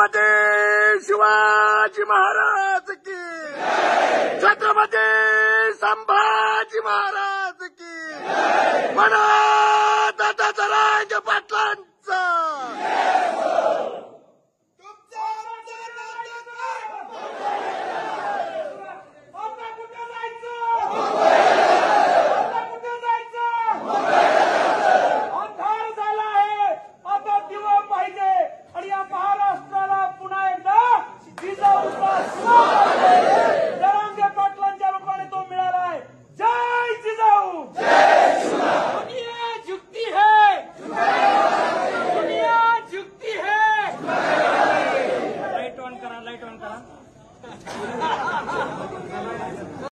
छत्रपती शिवाजी महाराज की, छत्रपती संभाजी महाराज की, म्हणा दादा जरांगे पाटलांचा लाइट ऑन करा